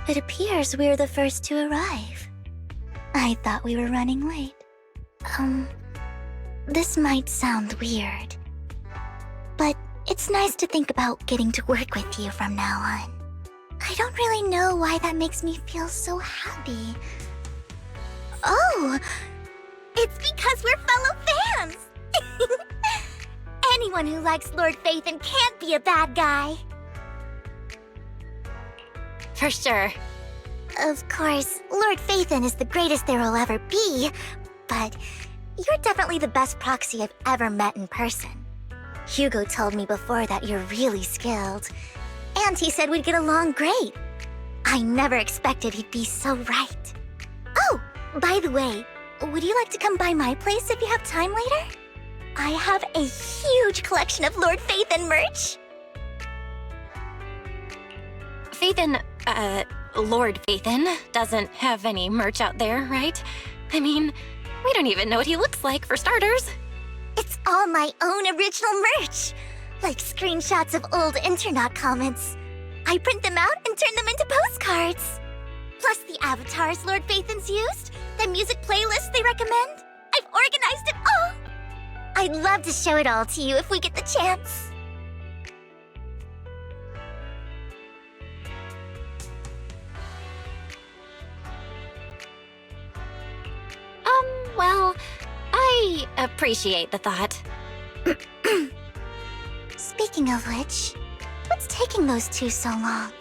It appears we're the first to arrive. I thought we were running late. This might sound weird, but it's nice to think about getting to work with you from now on. I don't really know why that makes me feel so happy. Oh, it's because we're fellow fans! Anyone who likes Lord Phaethon can't be a bad guy. For sure. Of course, Lord Phaethon is the greatest there will ever be, but you're definitely the best proxy I've ever met in person. Hugo told me before that you're really skilled, and he said we'd get along great. I never expected he'd be so right. Oh, by the way, would you like to come by my place if you have time later? I have a huge collection of Lord Phaethon merch. Lord Phaethon doesn't have any merch out there, right? I mean, we don't even know what he looks like, for starters. It's all my own original merch, like screenshots of old internet comments. I print them out and turn them into postcards. Plus the avatars Lord Phaethon's used, the music playlists they recommend. I've organized it all. I'd love to show it all to you if we get the chance. Well, I appreciate the thought. Speaking of which, what's taking those two so long?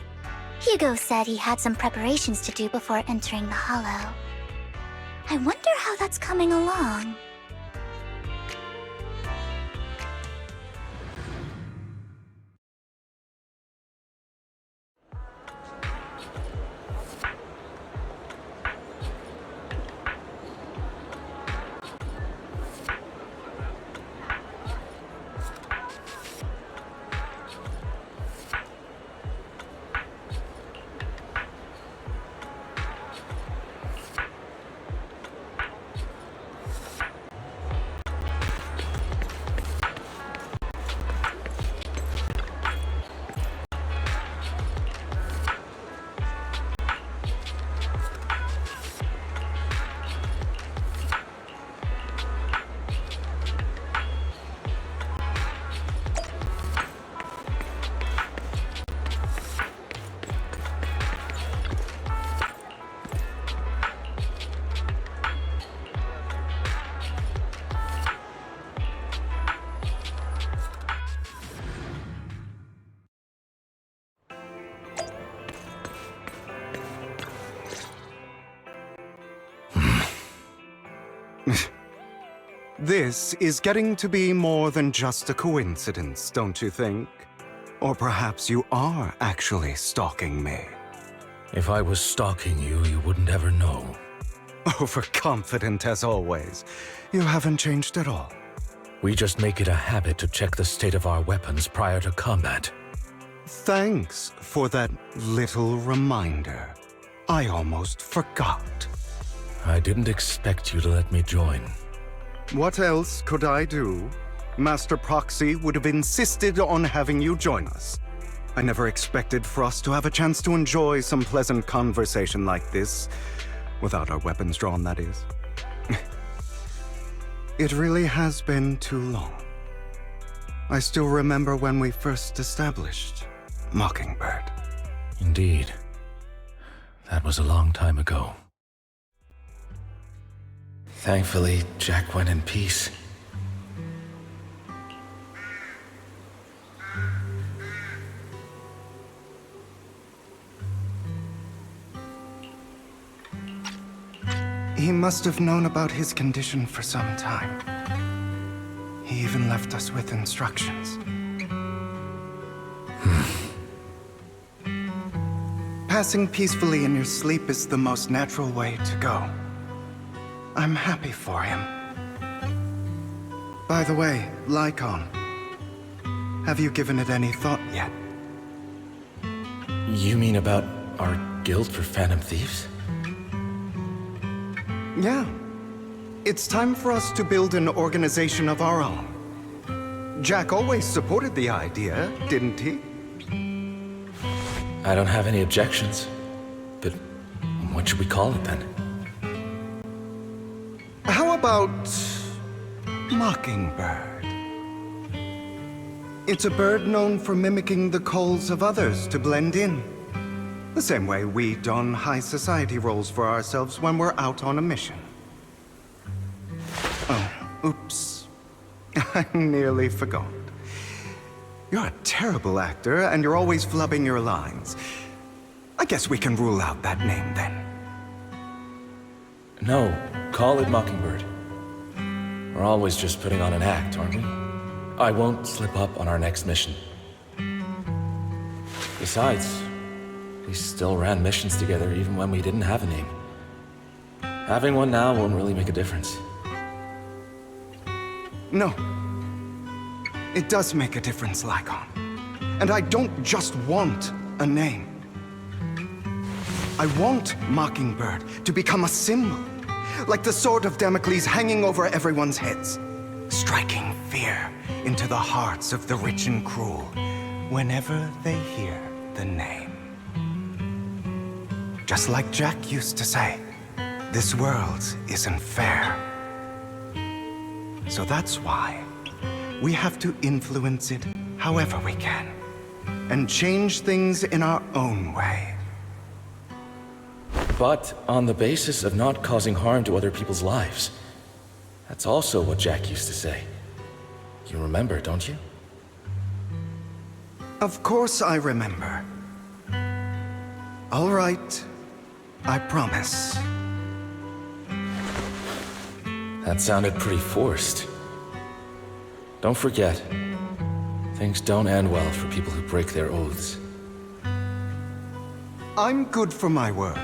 Hugo said he had some preparations to do before entering the Hollow. I wonder how that's coming along. This is getting to be more than just a coincidence, don't you think? Or perhaps you are actually stalking me. If I was stalking you, you wouldn't ever know. Overconfident as always. You haven't changed at all. We just make it a habit to check the state of our weapons prior to combat. Thanks for that little reminder. I almost forgot. I didn't expect you to let me join. What else could I do? Master Proxy would have insisted on having you join us. I never expected for us to have a chance to enjoy some pleasant conversation like this, without our weapons drawn, that is. It really has been too long. I still remember when we first established Mockingbird. Indeed. That was a long time ago. Thankfully, Jack went in peace. He must have known about his condition for some time. He even left us with instructions. Passing peacefully in your sleep is the most natural way to go. I'm happy for him. By the way, Lycon, have you given it any thought yet? You mean about our guild for Phantom Thieves? Yeah. It's time for us to build an organization of our own. Jack always supported the idea, didn't he? I don't have any objections. But what should we call it then? How about Mockingbird? It's a bird known for mimicking the calls of others to blend in. The same way we don high society roles for ourselves when we're out on a mission. Oh, oops. I nearly forgot. You're a terrible actor, and you're always flubbing your lines. I guess we can rule out that name, then. No, call it Mockingbird. We're always just putting on an act, aren't we? I won't slip up on our next mission. Besides, we still ran missions together even when we didn't have a name. Having one now won't really make a difference. No. It does make a difference, Lycon. And I don't just want a name. I want Mockingbird to become a symbol, like the sword of Damocles hanging over everyone's heads, striking fear into the hearts of the rich and cruel whenever they hear the name. Just like Jack used to say, this world isn't fair. So that's why we have to influence it however we can, and change things in our own way. But on the basis of not causing harm to other people's lives. That's also what Jack used to say. You remember, don't you? Of course I remember. All right, I promise. That sounded pretty forced. Don't forget, things don't end well for people who break their oaths. I'm good for my word.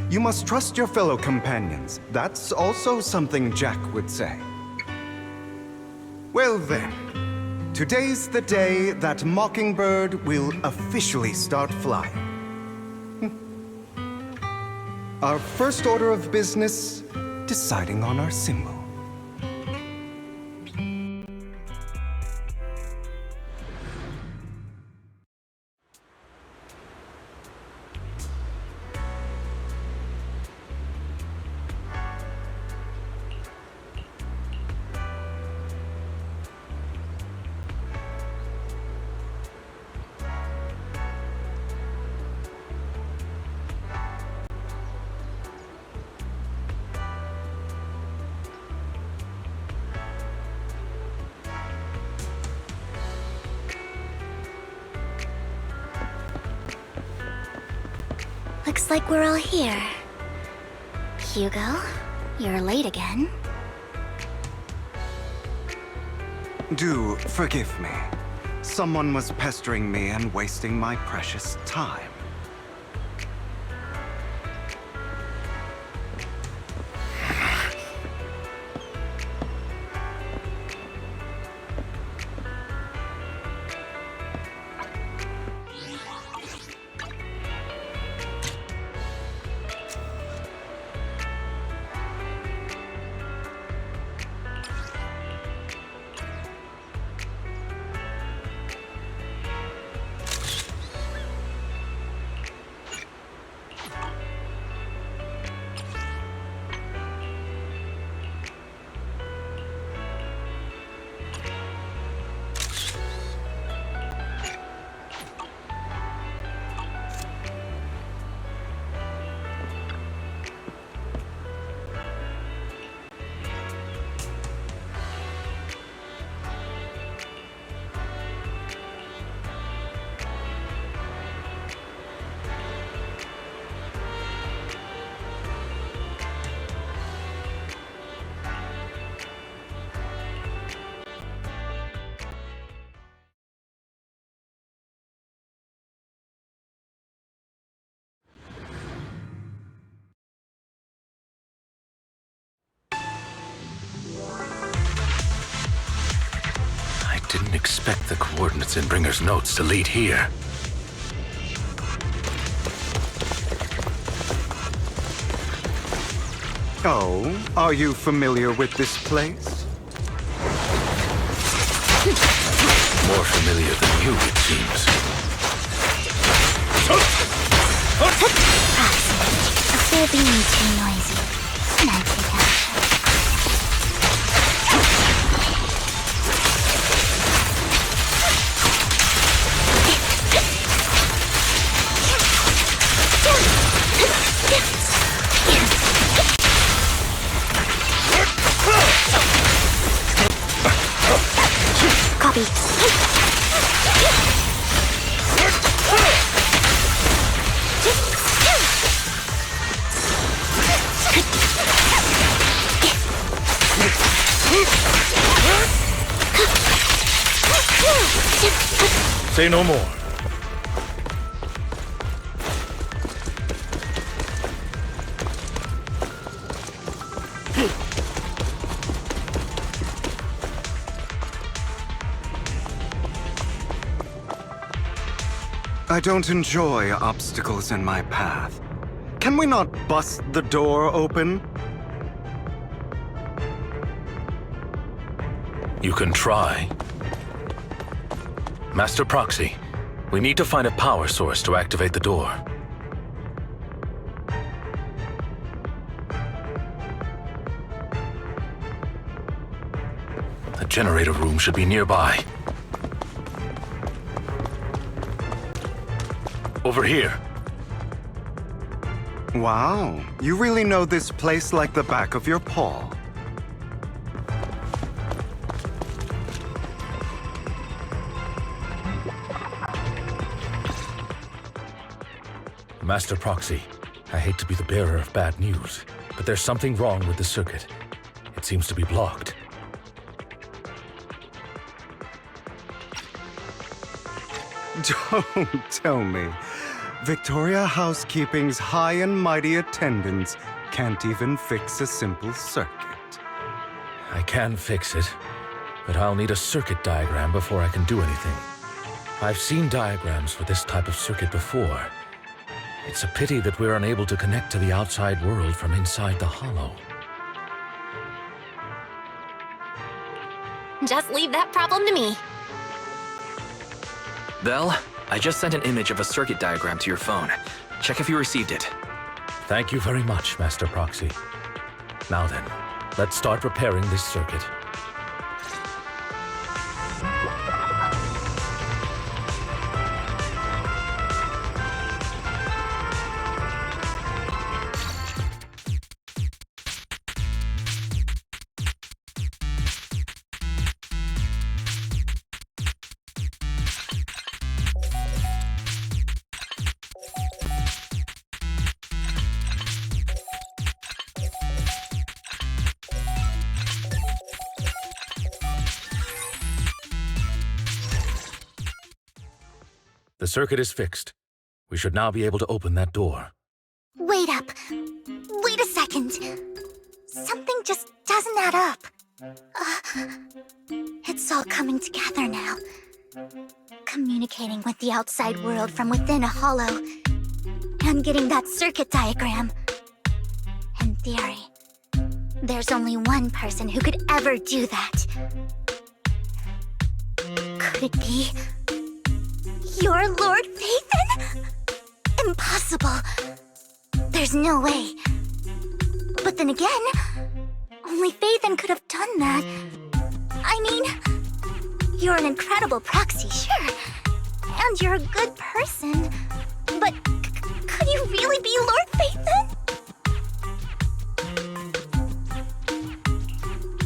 You must trust your fellow companions. That's also something Jack would say. Well then, today's the day that Mockingbird will officially start flying. Our first order of business, deciding on our symbol. Looks like we're all here. Hugo, you're late again. Do forgive me. Someone was pestering me and wasting my precious time. Didn't expect the coordinates in Bringer's notes to lead here. Oh, are you familiar with this place? More familiar than you, it seems. They're being too noisy, and I take action. Copy. Say no more. I don't enjoy obstacles in my path. Can we not bust the door open? You can try. Master Proxy, we need to find a power source to activate the door. The generator room should be nearby. Over here. Wow, you really know this place like the back of your paw. Master Proxy, I hate to be the bearer of bad news, but there's something wrong with the circuit. It seems to be blocked. Don't tell me. Victoria Housekeeping's high and mighty attendants can't even fix a simple circuit. I can fix it, but I'll need a circuit diagram before I can do anything. I've seen diagrams for this type of circuit before. It's a pity that we're unable to connect to the outside world from inside the hollow. Just leave that problem to me. Belle, I just sent an image of a circuit diagram to your phone. Check if you received it. Thank you very much, Master Proxy. Now then, let's start repairing this circuit. The circuit is fixed. We should now be able to open that door. Wait up. Wait a second. Something just doesn't add up. It's all coming together now. Communicating with the outside world from within a hollow. And getting that circuit diagram. In theory, there's only one person who could ever do that. Could it be your Lord Phaethon? Impossible. There's no way. But then again, only Phaethon could have done that. I mean, you're an incredible proxy, sure. And you're a good person. But could you really be Lord Phaethon?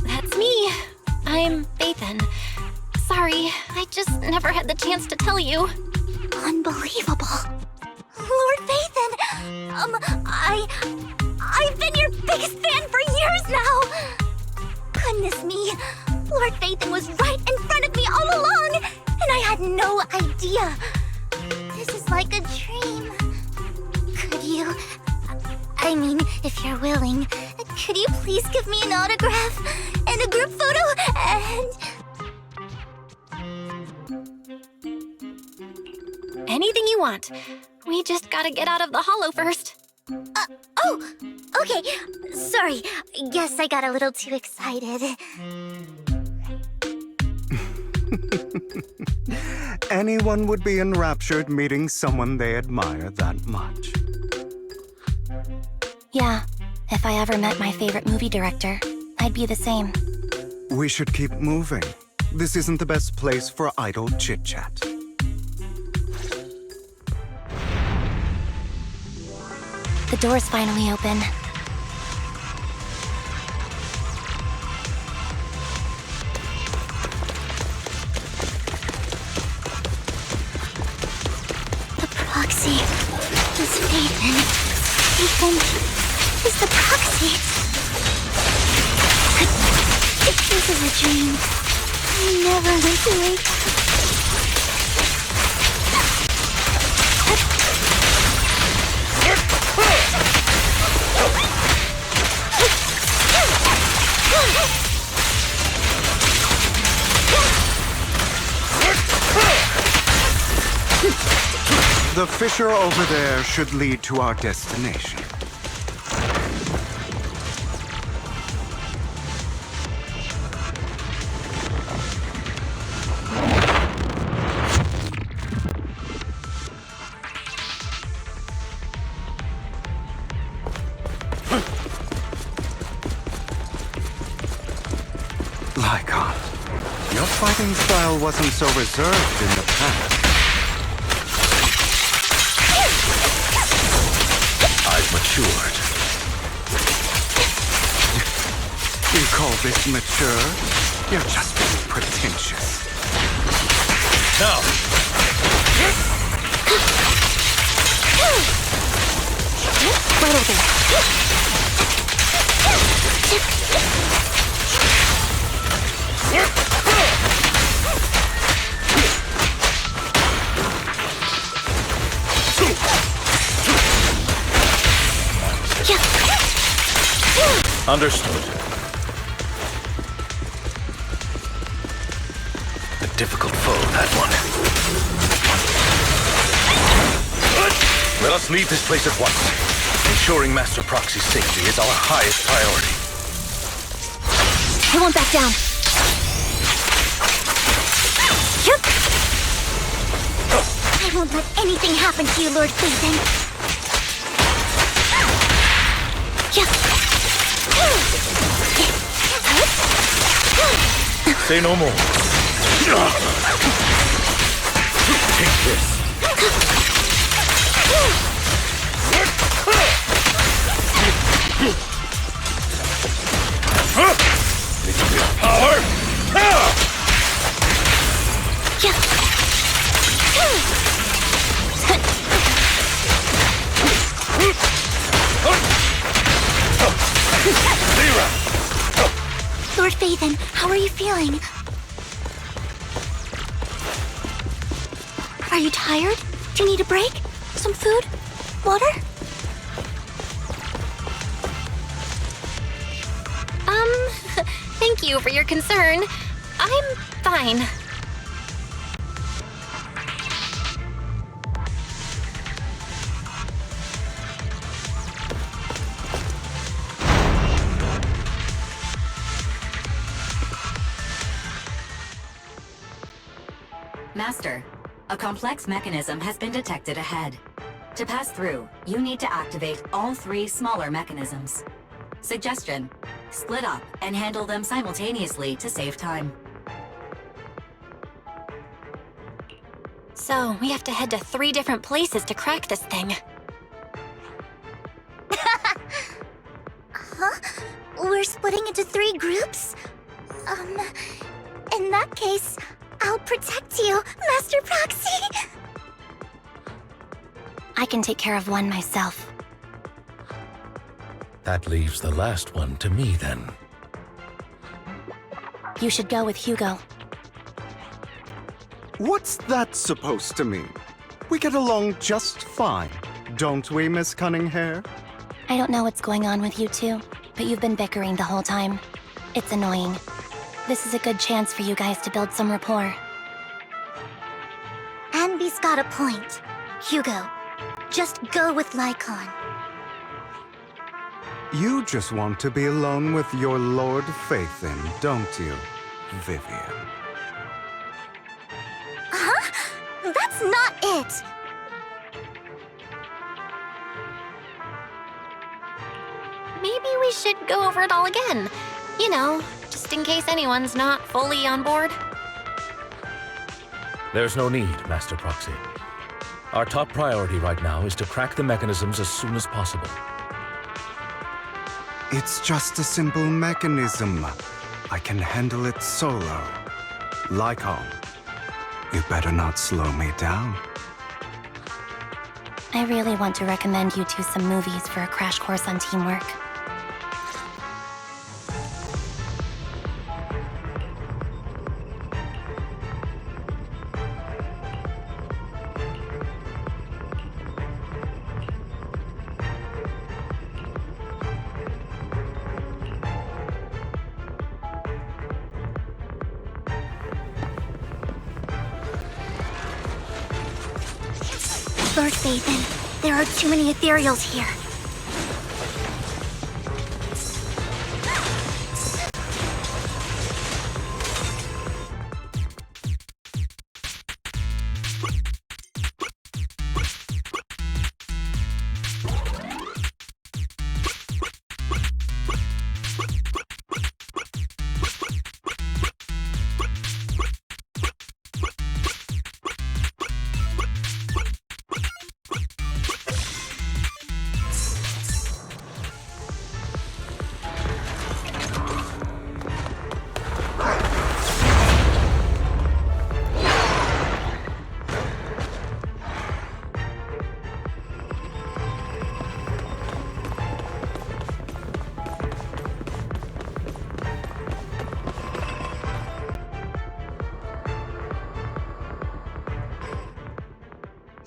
That's me. I'm Phaethon. Sorry, I just never had the chance to tell you. Unbelievable. Lord Phaethon! I've been your biggest fan for years now! Goodness me, Lord Phaethon was right in front of me all along, and I had no idea. This is like a dream. Could you... I mean, if you're willing, could you please give me an autograph and a group photo and... Anything you want. We just gotta get out of the hollow first. Oh, okay. Sorry, guess I got a little too excited. Anyone would be enraptured meeting someone they admire that much. Yeah, if I ever met my favorite movie director, I'd be the same. We should keep moving. This isn't the best place for idle chit-chat. The door's finally open. The proxy is Phaethon. Phaethon is the proxy. If this is a dream, I never went to wake up. The fissure over there should lead to our destination. Lycon, your fighting style wasn't so reserved in the past. I've matured. You call this mature? You're just being pretentious. Now! Right over there. Understood. A difficult foe, that one. Let us leave this place at once. Ensuring Master Proxy's safety is our highest priority. I won't back down. I won't let anything happen to you, Lord Phaethon. Say no more. Take this. Little bit of power. Lord Phaethon, how are you feeling? Are you tired? Do you need a break? Some food? Water? Thank you for your concern. I'm fine. Master, a complex mechanism has been detected ahead. To pass through, you need to activate all 3 smaller mechanisms. Suggestion: split up and handle them simultaneously to save time. So, we have to head to 3 different places to crack this thing. Huh? We're splitting into 3 groups? In that case, I'll protect you, Master Proxy! I can take care of one myself. That leaves the last one to me, then. You should go with Hugo. What's that supposed to mean? We get along just fine, don't we, Miss Cunninghair? I don't know what's going on with you two, but you've been bickering the whole time. It's annoying. This is a good chance for you guys to build some rapport. Anby's got a point. Hugo, just go with Lycon. You just want to be alone with your Lord Phaethon, don't you, Vivian? Huh? That's not it! maybe we should go over it all again. You know, just in case anyone's not fully on board. There's no need, Master Proxy. Our top priority right now is to crack the mechanisms as soon as possible. It's just a simple mechanism. I can handle it solo. Lycon, you better not slow me down. I really want to recommend you two some movies for a crash course on teamwork. Lord Phaethon, there are too many ethereals here.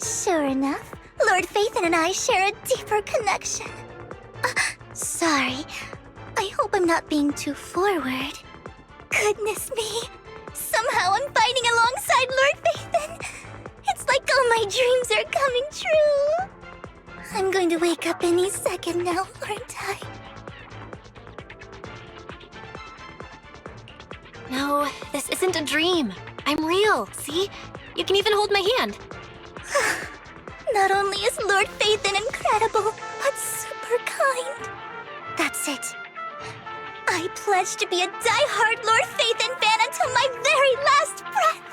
Sure enough, Lord Phaethon and I share a deeper connection. Sorry. I hope I'm not being too forward. Goodness me. Somehow I'm fighting alongside Lord Phaethon. It's like all my dreams are coming true. I'm going to wake up any second now, aren't I? No, this isn't a dream. I'm real, see? You can even hold my hand. Not only is Lord Phaethon incredible, but super kind. That's it. I pledge to be a die-hard Lord Phaethon fan until my very last breath.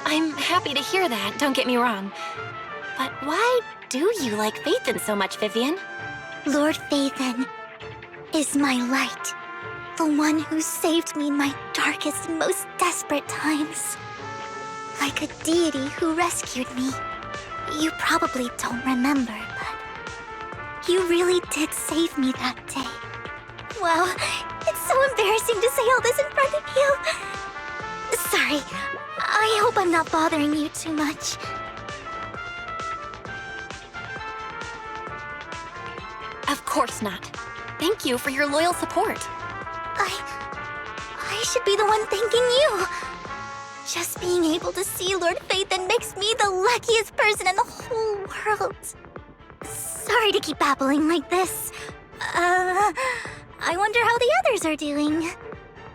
I'm happy to hear that, don't get me wrong. But why do you like Phaethon so much, Vivian? Lord Phaethon is my light. The one who saved me in my darkest, most desperate times. Like a deity who rescued me. You probably don't remember, but you really did save me that day. Wow, it's so embarrassing to say all this in front of you. Sorry, I hope I'm not bothering you too much. Of course not. Thank you for your loyal support. I should be the one thanking you. Just being able to see Lord Phaethon makes me the luckiest person in the whole world. Sorry to keep babbling like this. I wonder how the others are doing.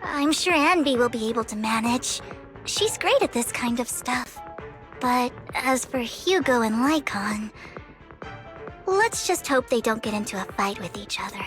I'm sure Anby will be able to manage. She's great at this kind of stuff. But as for Hugo and Lycon, let's just hope they don't get into a fight with each other.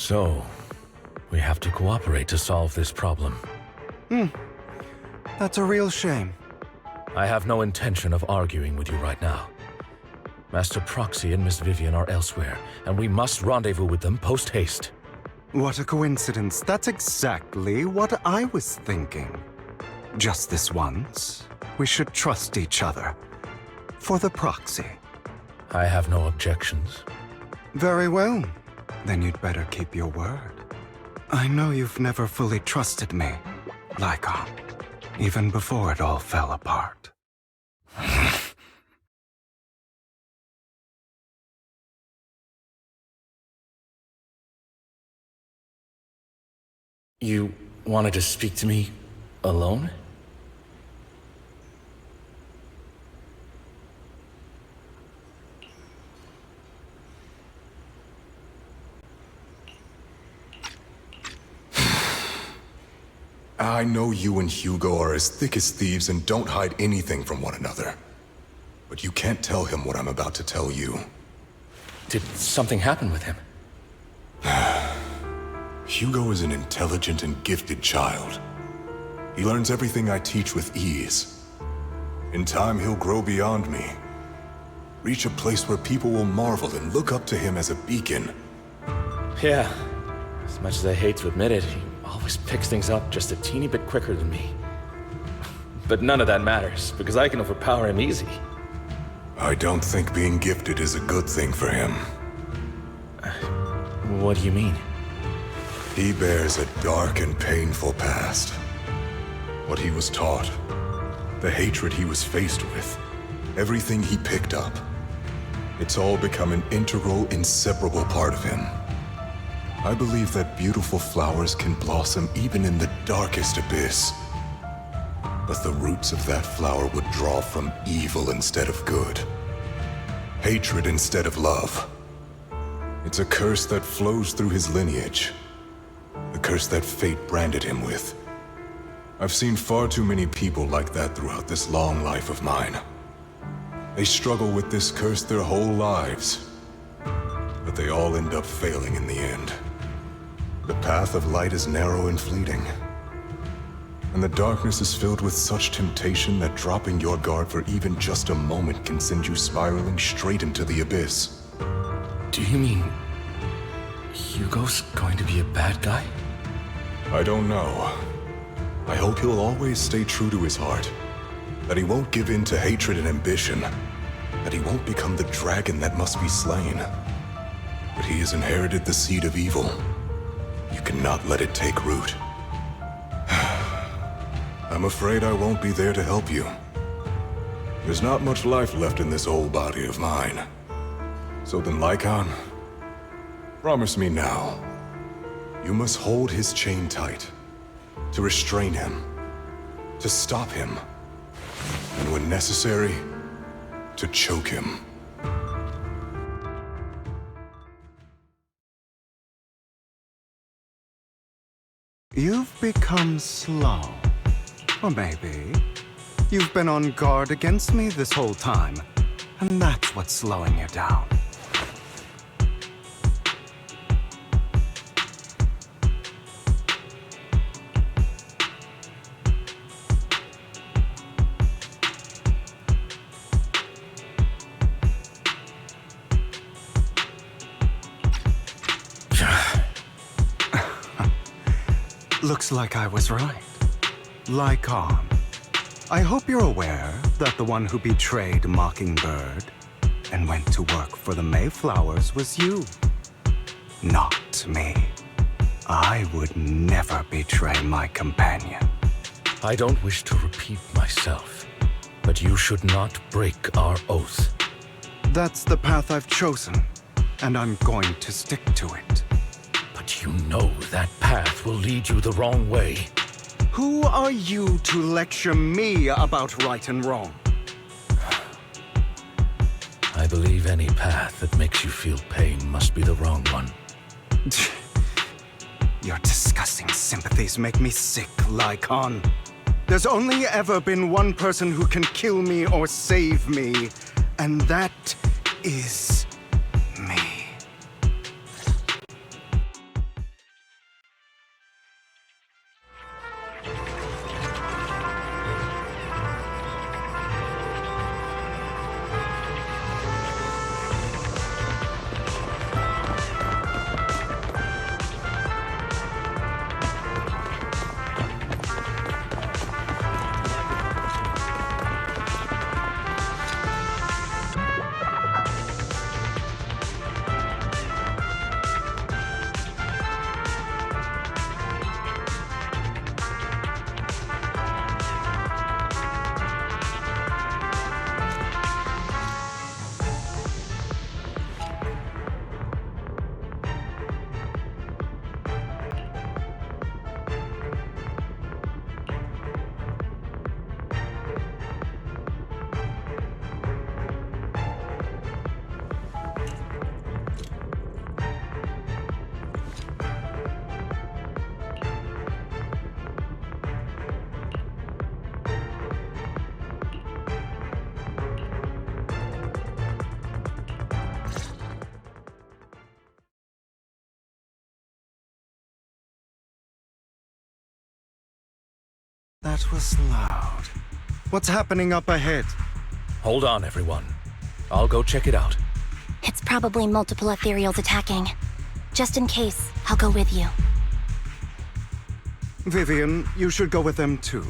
So, we have to cooperate to solve this problem. That's a real shame. I have no intention of arguing with you right now. Master Proxy and Miss Vivian are elsewhere, and we must rendezvous with them post-haste. What a coincidence. That's exactly what I was thinking. Just this once, we should trust each other. For the proxy. I have no objections. Very well. Then you'd better keep your word. I know you've never fully trusted me, Lycon, even before it all fell apart. You wanted to speak to me alone? I know you and Hugo are as thick as thieves and don't hide anything from one another. But you can't tell him what I'm about to tell you. Did something happen with him? Hugo is an intelligent and gifted child. He learns everything I teach with ease. In time, he'll grow beyond me. Reach a place where people will marvel and look up to him as a beacon. Yeah. As much as I hate to admit it, he always picks things up just a teeny bit quicker than me. But none of that matters, because I can overpower him easy. I don't think being gifted is a good thing for him. What do you mean? He bears a dark and painful past. What he was taught, the hatred he was faced with, everything he picked up. It's all become an integral, inseparable part of him. I believe that beautiful flowers can blossom even in the darkest abyss. But the roots of that flower would draw from evil instead of good. Hatred instead of love. It's a curse that flows through his lineage. The curse that fate branded him with. I've seen far too many people like that throughout this long life of mine. They struggle with this curse their whole lives. But they all end up failing in the end. The path of light is narrow and fleeting. And the darkness is filled with such temptation that dropping your guard for even just a moment can send you spiraling straight into the abyss. Do you mean Hugo's going to be a bad guy? I don't know. I hope he'll always stay true to his heart. That he won't give in to hatred and ambition. That he won't become the dragon that must be slain. But he has inherited the seed of evil. You cannot let it take root. I'm afraid I won't be there to help you. There's not much life left in this old body of mine. So then, Lycon, promise me now. You must hold his chain tight. To restrain him. To stop him. And when necessary, to choke him. You've become slow. Or maybe you've been on guard against me this whole time, and that's what's slowing you down. Looks like I was right. Lycon, I hope you're aware that the one who betrayed Mockingbird and went to work for the Mayflowers was you. Not me. I would never betray my companion. I don't wish to repeat myself, but you should not break our oath. That's the path I've chosen, and I'm going to stick to it. But you know that path will lead you the wrong way. Who are you to lecture me about right and wrong? I believe any path that makes you feel pain must be the wrong one. Your disgusting sympathies make me sick, Lycon. There's only ever been one person who can kill me or save me, and that is me. That was loud. What's happening up ahead? Hold on, everyone. I'll go check it out. It's probably multiple ethereals attacking. Just in case, I'll go with you. Vivian, you should go with them too.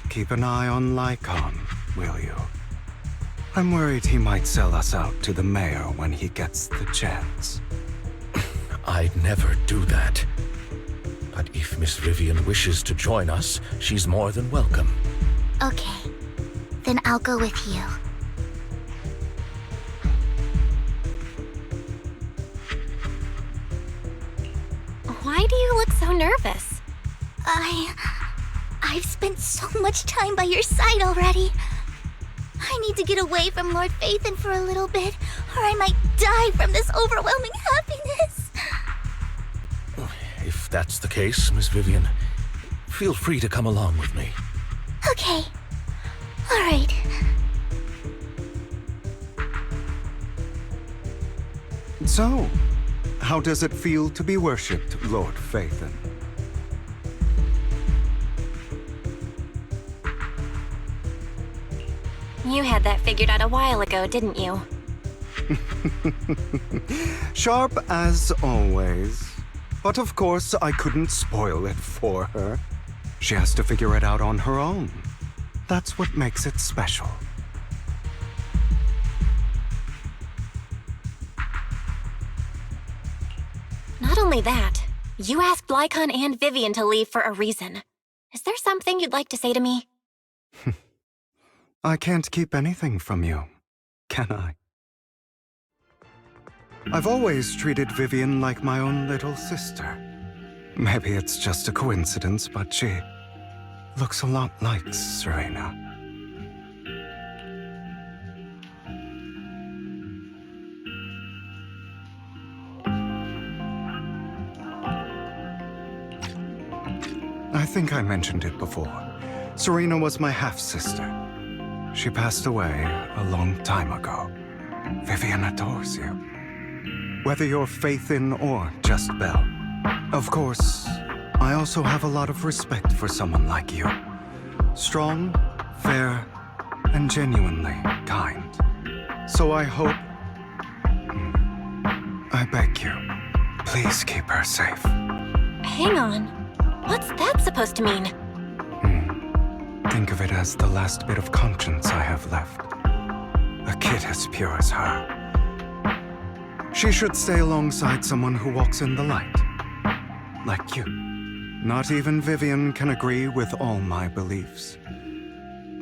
Keep an eye on Lycon, will you? I'm worried he might sell us out to the mayor when he gets the chance. I'd never do that. But if Miss Vivian wishes to join us, she's more than welcome. Okay, then I'll go with you. Why do you look so nervous? I've spent so much time by your side already. I need to get away from Lord Phaethon for a little bit, or I might die from this overwhelming happiness. If that's the case, Miss Vivian, feel free to come along with me. Okay. All right. So, how does it feel to be worshipped, Lord Phaethon? You had that figured out a while ago, didn't you? Sharp as always. But of course, I couldn't spoil it for her. She has to figure it out on her own. That's what makes it special. Not only that, you asked Lycon and Vivian to leave for a reason. Is there something you'd like to say to me? I can't keep anything from you, can I? I've always treated Vivian like my own little sister. Maybe it's just a coincidence, but she looks a lot like Serena. I think I mentioned it before. Serena was my half-sister. She passed away a long time ago. Vivian adores you. Whether you're Phaethon or just Belle. Of course, I also have a lot of respect for someone like you. Strong, fair, and genuinely kind. So I hope... I beg you, please keep her safe. Hang on. What's that supposed to mean? Think of it as the last bit of conscience I have left. A kid as pure as her. She should stay alongside someone who walks in the light. Like you. Not even Vivian can agree with all my beliefs.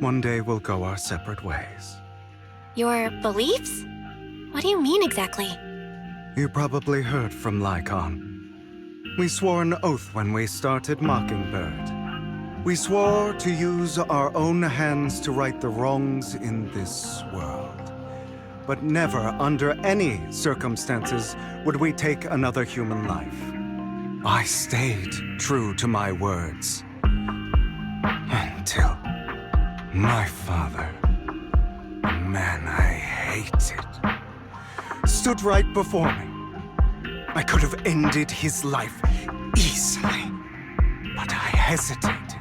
One day we'll go our separate ways. Your beliefs? What do you mean exactly? You probably heard from Lycon. We swore an oath when we started Mockingbird. We swore to use our own hands to right the wrongs in this world. But never, under any circumstances, would we take another human life. I stayed true to my words. Until my father, a man I hated, stood right before me. I could have ended his life easily, but I hesitated.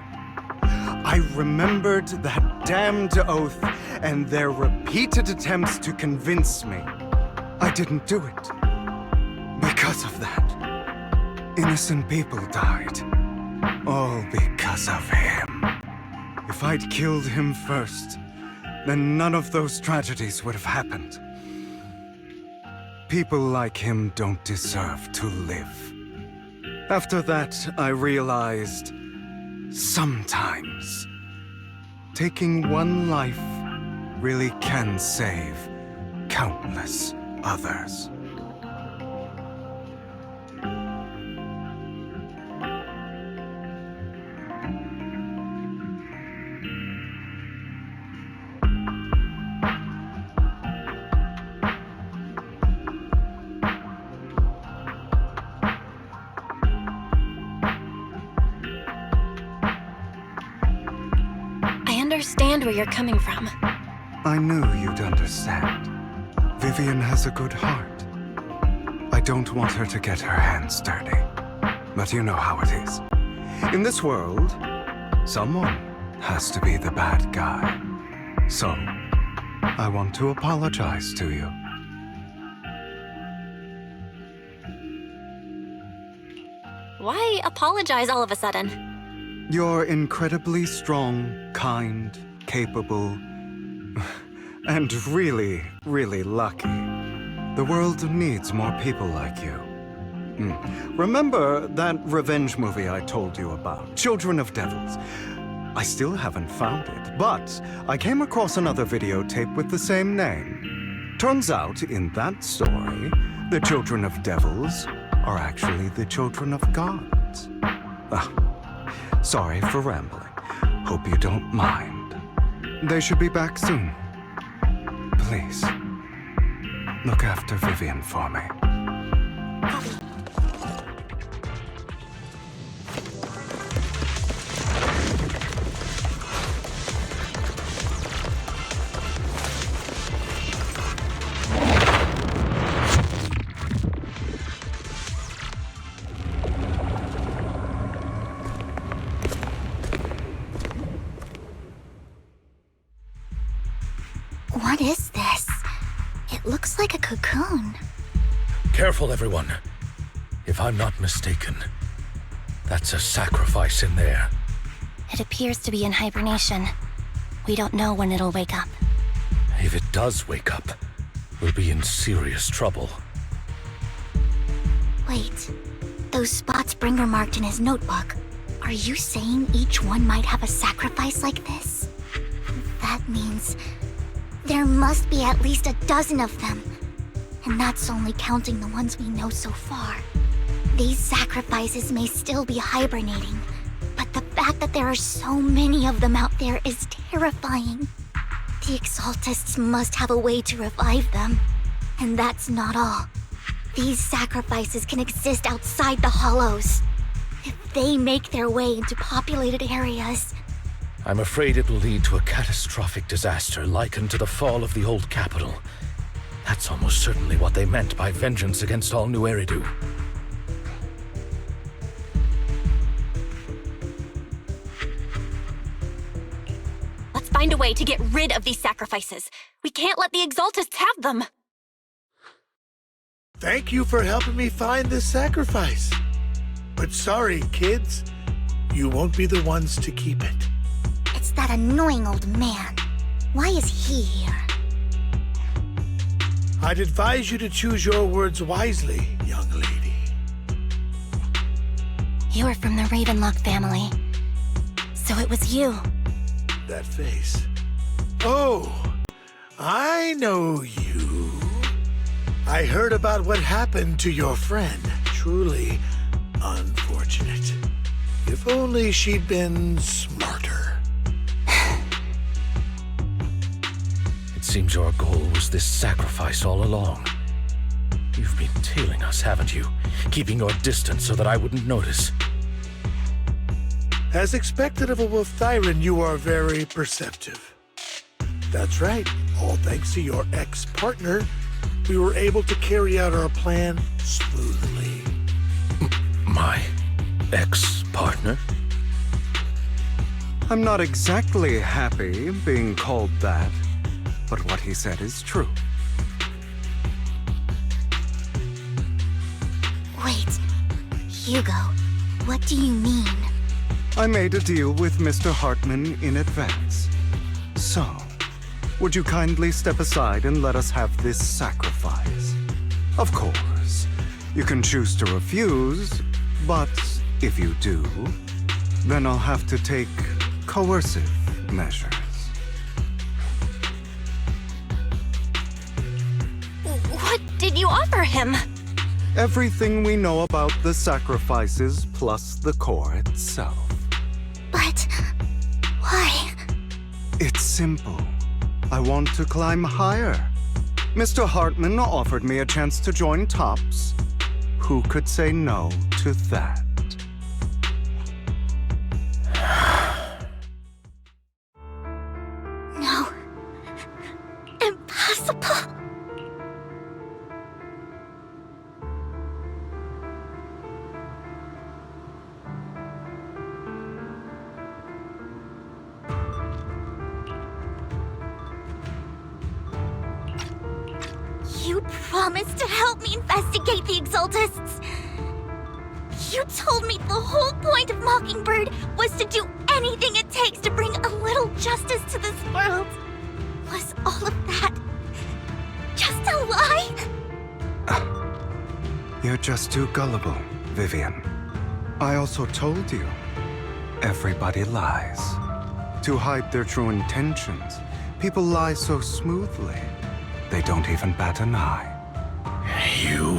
I remembered that damned oath and their repeated attempts to convince me. I didn't do it. Because of that, innocent people died. All because of him. If I'd killed him first, then none of those tragedies would have happened. People like him don't deserve to live. After that, I realized, sometimes, taking one life really can save countless others. I understand where you're coming from. I knew you'd understand. Vivian has a good heart. I don't want her to get her hands dirty. But you know how it is. In this world, someone has to be the bad guy. So, I want to apologize to you. Why apologize all of a sudden? You're incredibly strong, kind, capable, and really, really lucky. The world needs more people like you. Remember that revenge movie I told you about, Children of Devils? I still haven't found it, but I came across another videotape with the same name. Turns out, in that story, the Children of Devils are actually the children of gods. Sorry for rambling. Hope you don't mind. They should be back soon. Please, look after Vivian for me. What is this? It looks like a cocoon. Careful, everyone. If I'm not mistaken, that's a sacrifice in there. It appears to be in hibernation. We don't know when it'll wake up. If it does wake up, we'll be in serious trouble. Wait, those spots Bringer marked in his notebook. Are you saying each one might have a sacrifice like this? That means there must be at least a dozen of them. And that's only counting the ones we know so far. These sacrifices may still be hibernating, but the fact that there are so many of them out there is terrifying. The Exaltists must have a way to revive them. And that's not all. These sacrifices can exist outside the Hollows. If they make their way into populated areas, I'm afraid it will lead to a catastrophic disaster likened to the fall of the old capital. That's almost certainly what they meant by vengeance against all New Eridu. Let's find a way to get rid of these sacrifices. We can't let the Exaltists have them. Thank you for helping me find this sacrifice. But sorry, kids. You won't be the ones to keep it. it's that annoying old man. Why is he here? I'd advise you to choose your words wisely, young lady. You are from the Ravenlock family. So it was you. That face. Oh, I know you. I heard about what happened to your friend. Truly unfortunate. If only she'd been smarter. It seems your goal was this sacrifice all along. You've been tailing us, haven't you? Keeping your distance so that I wouldn't notice. As expected of a Wolf Thyran, you are very perceptive. That's right. All thanks to your ex-partner, we were able to carry out our plan smoothly. My ex-partner? I'm not exactly happy being called that, but what he said is true. Wait, Hugo, what do you mean? I made a deal with Mr. Hartman in advance. So, would you kindly step aside and let us have this sacrifice? Of course, you can choose to refuse, but if you do, then I'll have to take coercive measures. What did you offer him? Everything we know about the sacrifices plus the core itself. But why? It's simple. I want to climb higher. Mr. Hartman offered me a chance to join Tops. Who could say no to that? No. Impossible. promised to help me investigate the Exaltists. You told me the whole point of Mockingbird was to do anything it takes to bring a little justice to this world. Was all of that just a lie? You're just too gullible, Vivian. I also told you, everybody lies. To hide their true intentions, people lie so smoothly, they don't even bat an eye. You...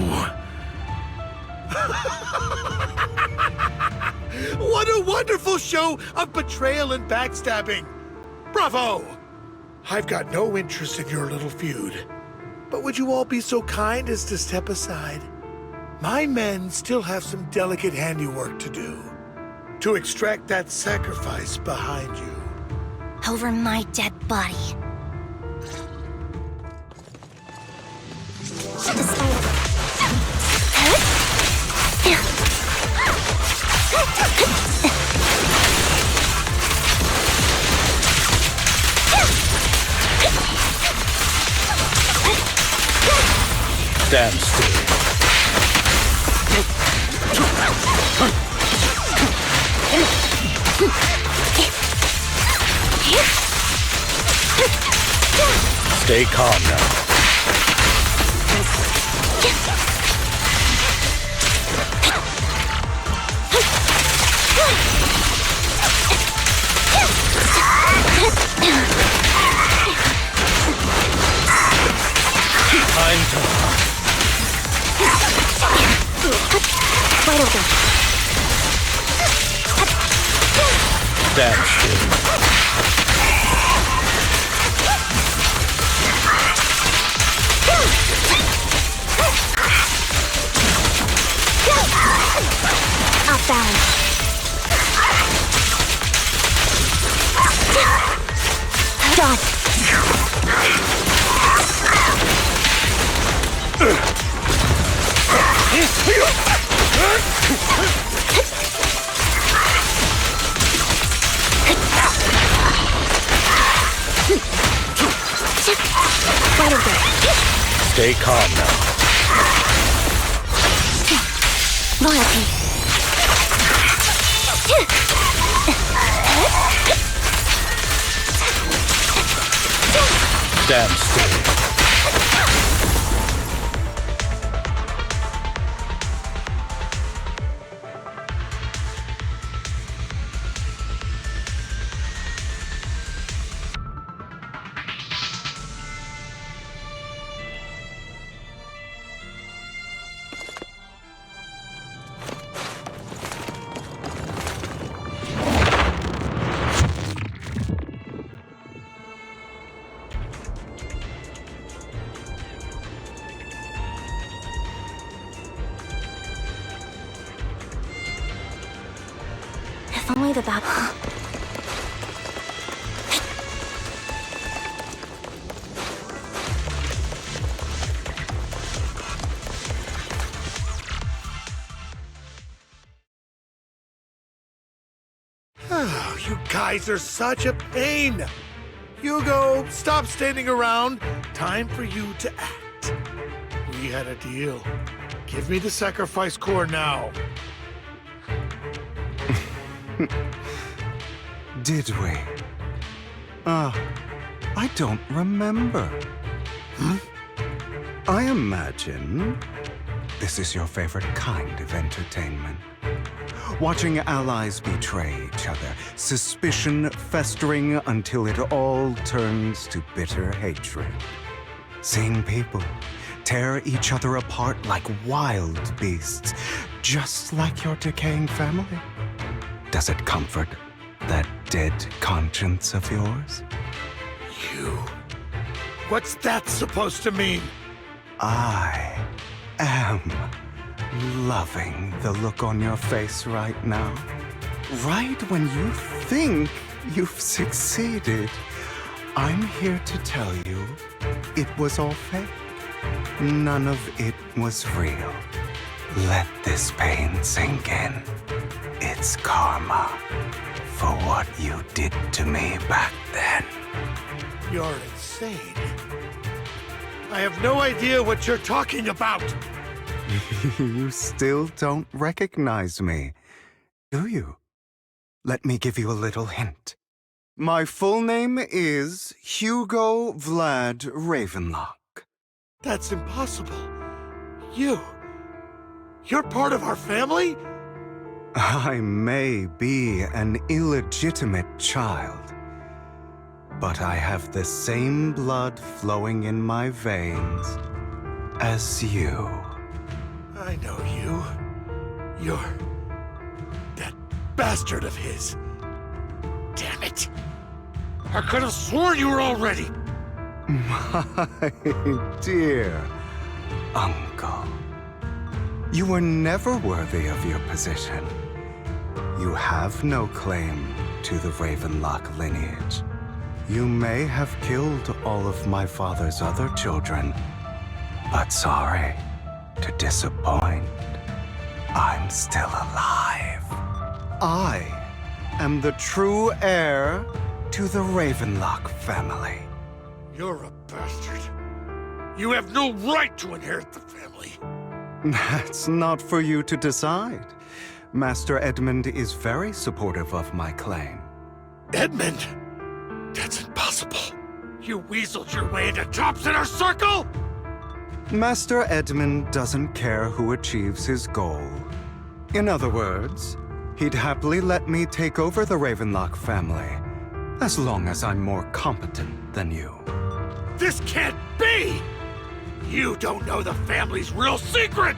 What a wonderful show of betrayal and backstabbing! Bravo! I've got no interest in your little feud. But would you all be so kind as to step aside? My men still have some delicate handiwork to do. To extract that sacrifice behind you. Over my dead body. Stand still. Stay calm now. Time to... Wide open. Stand still. Off balance. Dodge. Wide open. Stay calm now. Loyalty. Stand still. If only the back... Oh, you guys are such a pain. Hugo, stop standing around. Time for you to act. We had a deal. Give me the sacrifice core now. Did we? I don't remember. I imagine this is your favorite kind of entertainment. Watching allies betray each other, suspicion festering until it all turns to bitter hatred. Seeing people tear each other apart like wild beasts, just like your decaying family. Does it comfort that dead conscience of yours? You... What's that supposed to mean? I am loving the look on your face right now. Right when you think you've succeeded, I'm here to tell you it was all fake. None of it was real. Let this pain sink in. It's karma for what you did to me back then. You're insane. I have no idea what you're talking about. You still don't recognize me, do you? Let me give you a little hint. My full name is Hugo Vlad Ravenlock. That's impossible. You're part of our family? I may be an illegitimate child, but I have the same blood flowing in my veins as you. I know you. You're that bastard of his. Damn it. I could have sworn you were already. My dear uncle, you were never worthy of your position. You have no claim to the Ravenlock lineage. You may have killed all of my father's other children, but sorry to disappoint. I'm still alive. I am the true heir to the Ravenlock family. You're a bastard. You have no right to inherit the family. That's not for you to decide. Master Edmund is very supportive of my claim. Edmund? That's impossible. You weaseled your way into Top's inner circle? Master Edmund doesn't care who achieves his goal. In other words, he'd happily let me take over the Ravenlock family, as long as I'm more competent than you. This can't be! You don't know the family's real secret!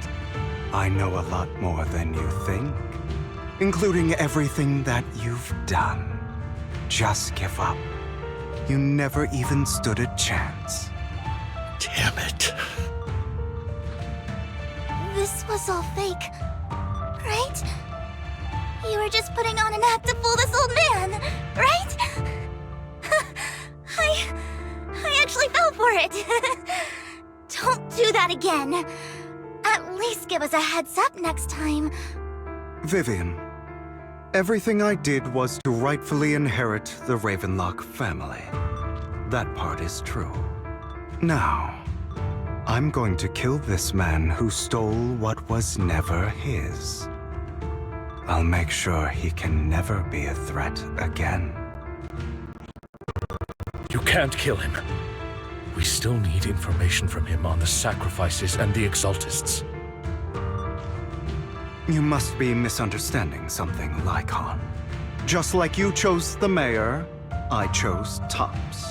I know a lot more than you think, including everything that you've done. Just give up. You never even stood a chance. Damn it. This was all fake, right? You were just putting on an act to fool this old man, right? I actually fell for it. Don't do that again. At least give us a heads up next time. Vivian, everything I did was to rightfully inherit the Ravenlock family. That part is true. Now, I'm going to kill this man who stole what was never his. I'll make sure he can never be a threat again. You can't kill him. We still need information from him on the sacrifices and the Exaltists. You must be misunderstanding something, Lycon. Just like you chose the mayor, I chose Tops.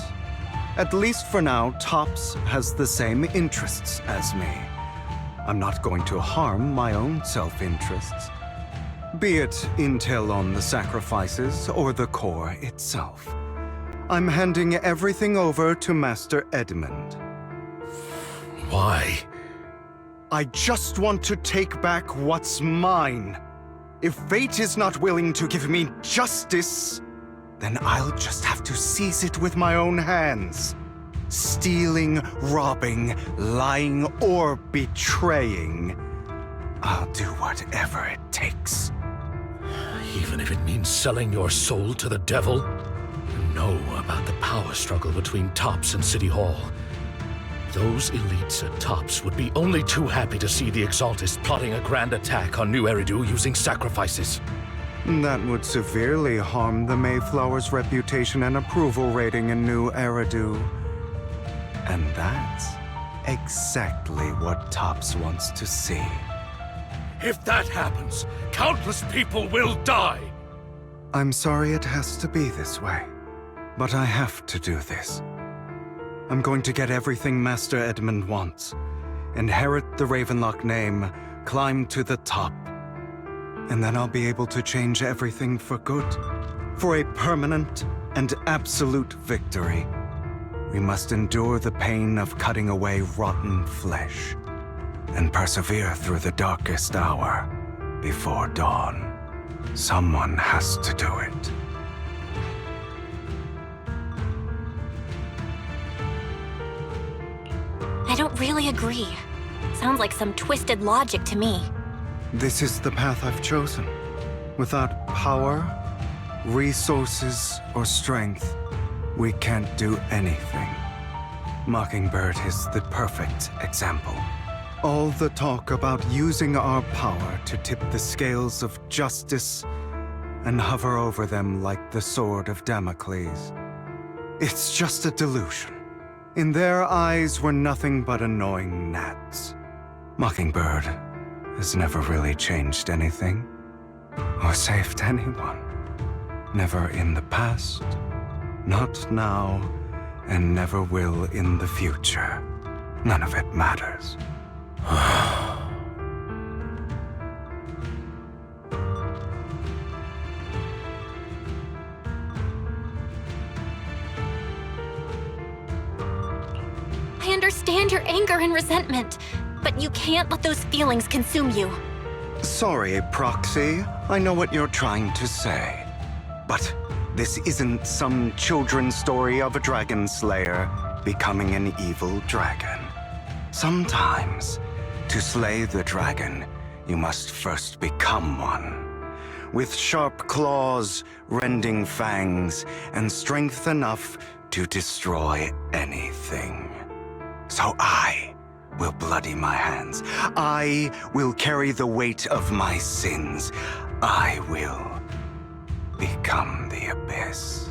At least for now, Tops has the same interests as me. I'm not going to harm my own self-interests. Be it intel on the sacrifices or the core itself. I'm handing everything over to Master Edmund. Why? I just want to take back what's mine. If fate is not willing to give me justice, then I'll just have to seize it with my own hands. Stealing, robbing, lying, or betraying. I'll do whatever it takes. Even if it means selling your soul to the devil? You know about the power struggle between Tops and City Hall. Those elites at Tops would be only too happy to see the Exaltists plotting a grand attack on New Eridu using sacrifices. That would severely harm the Mayflower's reputation and approval rating in New Eridu. And that's exactly what Tops wants to see. If that happens, countless people will die. I'm sorry it has to be this way, but I have to do this. I'm going to get everything Master Edmund wants. Inherit the Ravenlock name, climb to the top. And then I'll be able to change everything for good. For a permanent and absolute victory. We must endure the pain of cutting away rotten flesh. And persevere through the darkest hour before dawn. Someone has to do it. I don't really agree. Sounds like some twisted logic to me. This is the path I've chosen. Without power, resources, or strength, we can't do anything. Mockingbird is the perfect example. All the talk about using our power to tip the scales of justice and hover over them like the sword of Damocles. It's just a delusion. In their eyes, we're nothing but annoying gnats. Mockingbird has never really changed anything or saved anyone. Never in the past, not now, and never will in the future. None of it matters. I understand your anger and resentment, but you can't let those feelings consume you. Sorry, Proxy. I know what you're trying to say. But this isn't some children's story of a dragon slayer becoming an evil dragon. Sometimes, to slay the dragon, you must first become one. With sharp claws, rending fangs, and strength enough to destroy anything. So I will bloody my hands. I will carry the weight of my sins. I will become the abyss.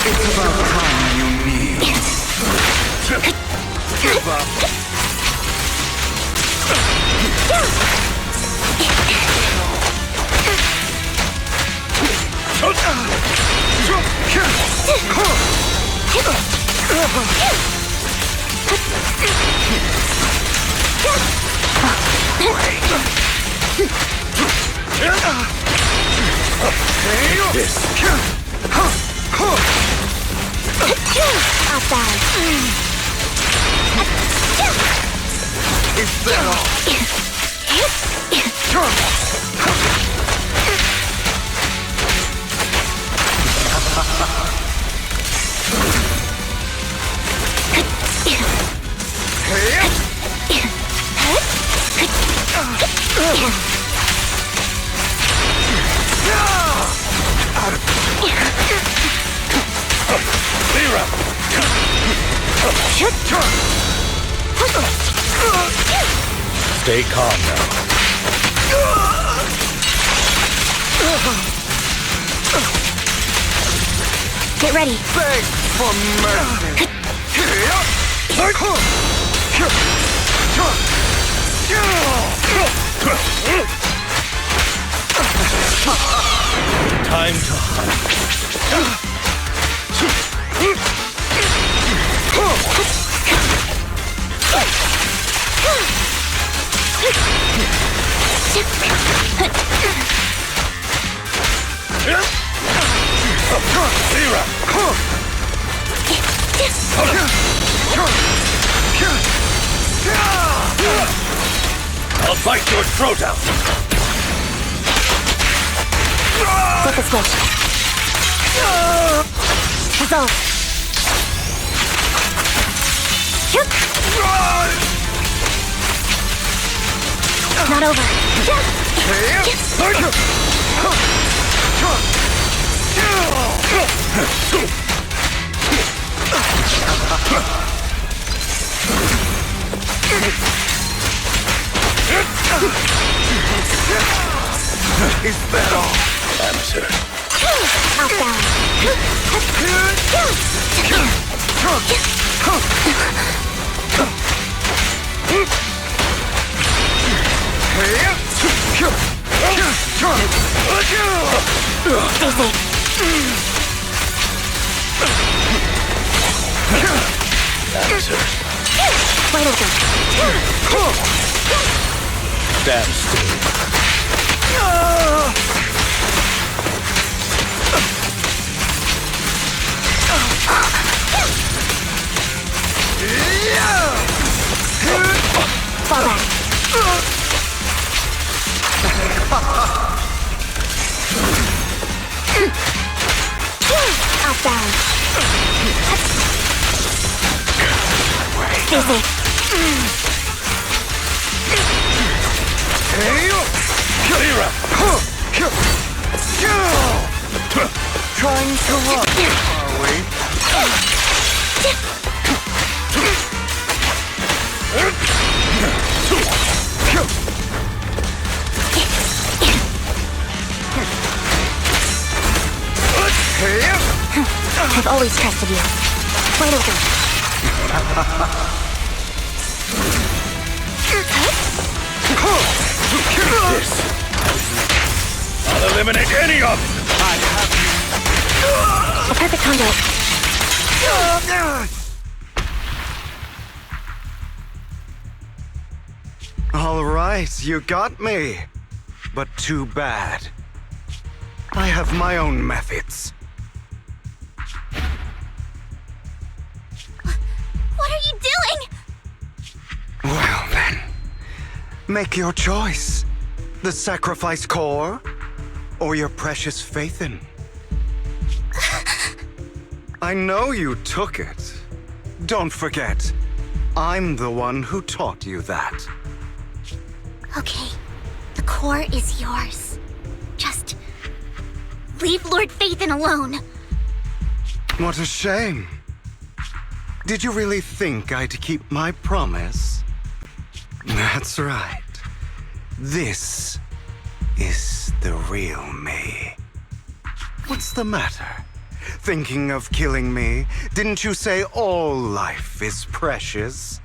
It's about time you kneel. Give up. Is that all? Stay calm now. Get ready. Beg for mercy. Time to hunt. I'll bite your throat out. Flip a switch. Resolve. Not over. Is that all? Amateur. Outbound. Stay safe. Amateur. Wide open. Stand still. Fall back. Outbound. Stay safe. Trying to run, are we? I've always trusted you. Wide open. This. I'll eliminate any of them. A perfect conduit. All right, you got me. But too bad. I have my own methods. What are you doing? Well then, make your choice. The sacrifice core, or your precious Faithin. I know you took it. Don't forget, I'm the one who taught you that. Okay, the core is yours. Just leave Lord Faithin alone. What a shame. Did you really think I'd keep my promise? That's right. This is the real me. What's the matter? Thinking of killing me? Didn't you say all life is precious?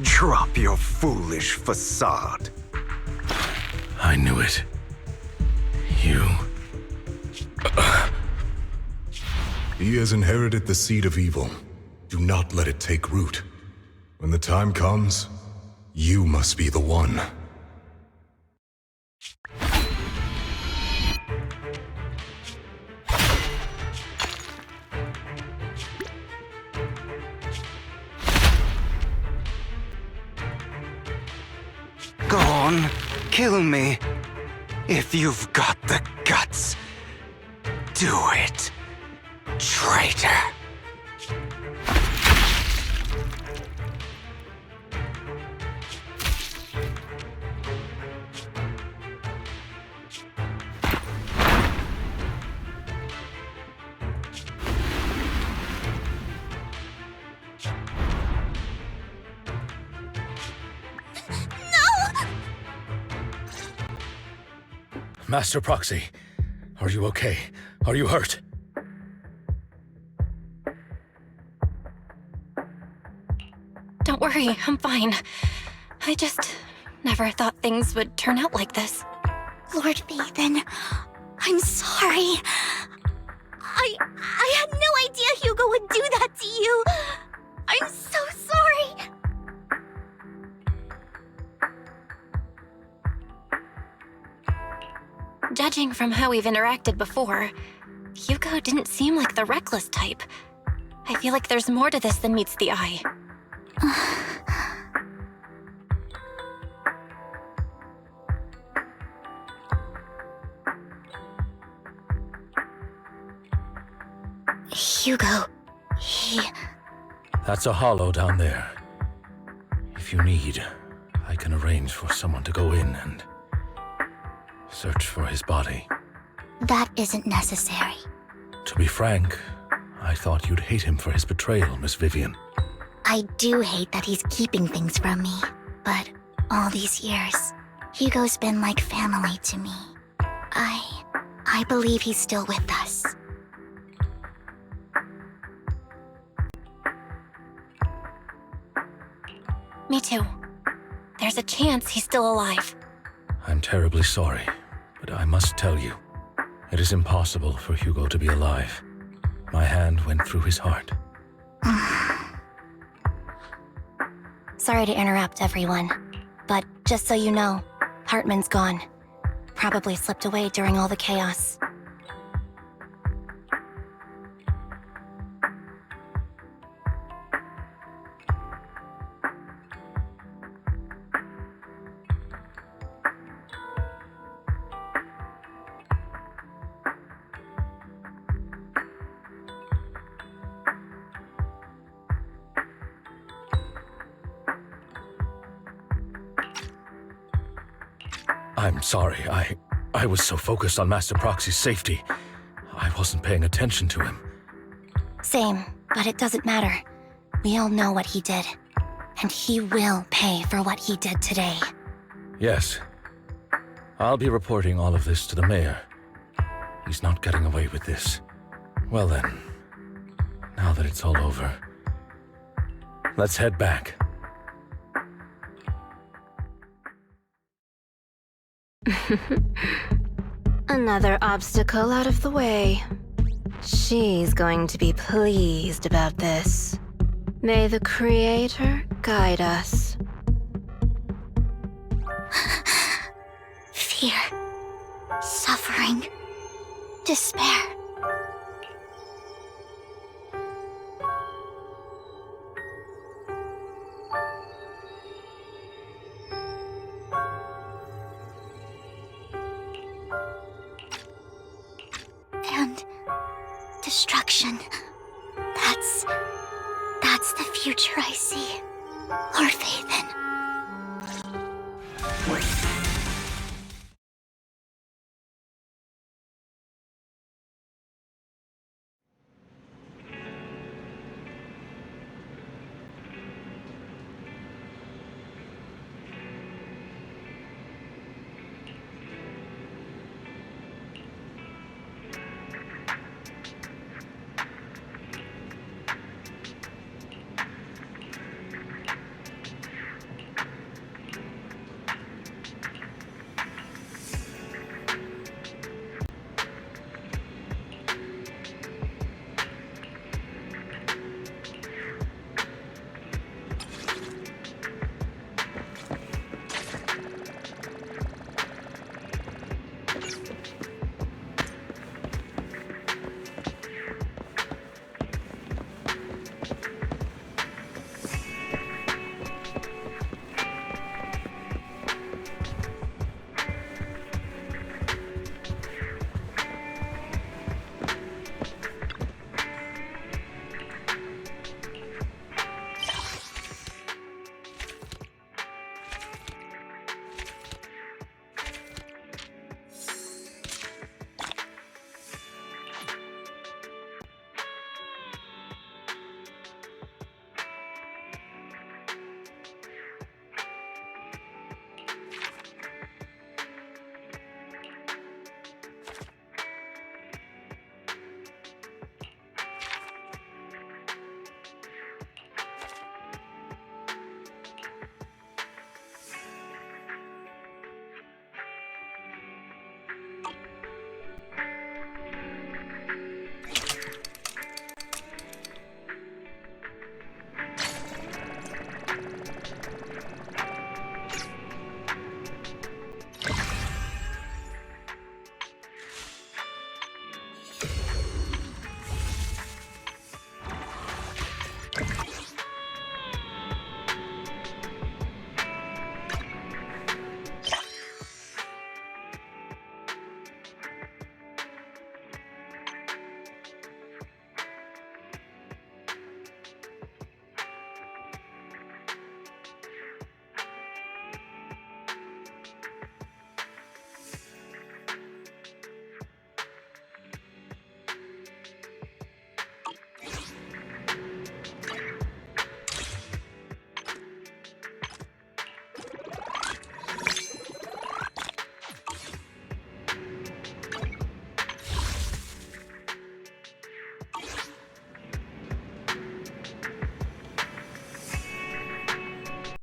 Drop your foolish facade. I knew it. You... He has inherited the seed of evil. Do not let it take root. When the time comes, you must be the one. Go on, kill me. If you've got the guts, do it, traitor. Master Proxy, are you okay? Are you hurt? Don't worry, I'm fine. I just never thought things would turn out like this. Lord Faithin, I'm sorry. I had no idea Hugo would do that to you. I'm so sorry. Judging from how we've interacted before, Hugo didn't seem like the reckless type. I feel like there's more to this than meets the eye. Hugo, he... That's a hollow down there. If you need, I can arrange for someone to go in and search for his body. That isn't necessary. To be frank, I thought you'd hate him for his betrayal, Miss Vivian. I do hate that he's keeping things from me, but all these years, Hugo's been like family to me. I believe he's still with us. Me too. There's a chance he's still alive. I'm terribly sorry, but I must tell you, it is impossible for Hugo to be alive. My hand went through his heart. Sorry to interrupt, everyone. But just so you know, Hartman's gone. Probably slipped away during all the chaos. I'm sorry. I was so focused on Master Proxy's safety. I wasn't paying attention to him. Same, but it doesn't matter. We all know what he did. And he will pay for what he did today. Yes. I'll be reporting all of this to the mayor. He's not getting away with this. Well then, now that it's all over, let's head back. Another obstacle out of the way. She's going to be pleased about this. May the Creator guide us. Fear, suffering, despair. And destruction. That's the future I see. Lord Phaethon.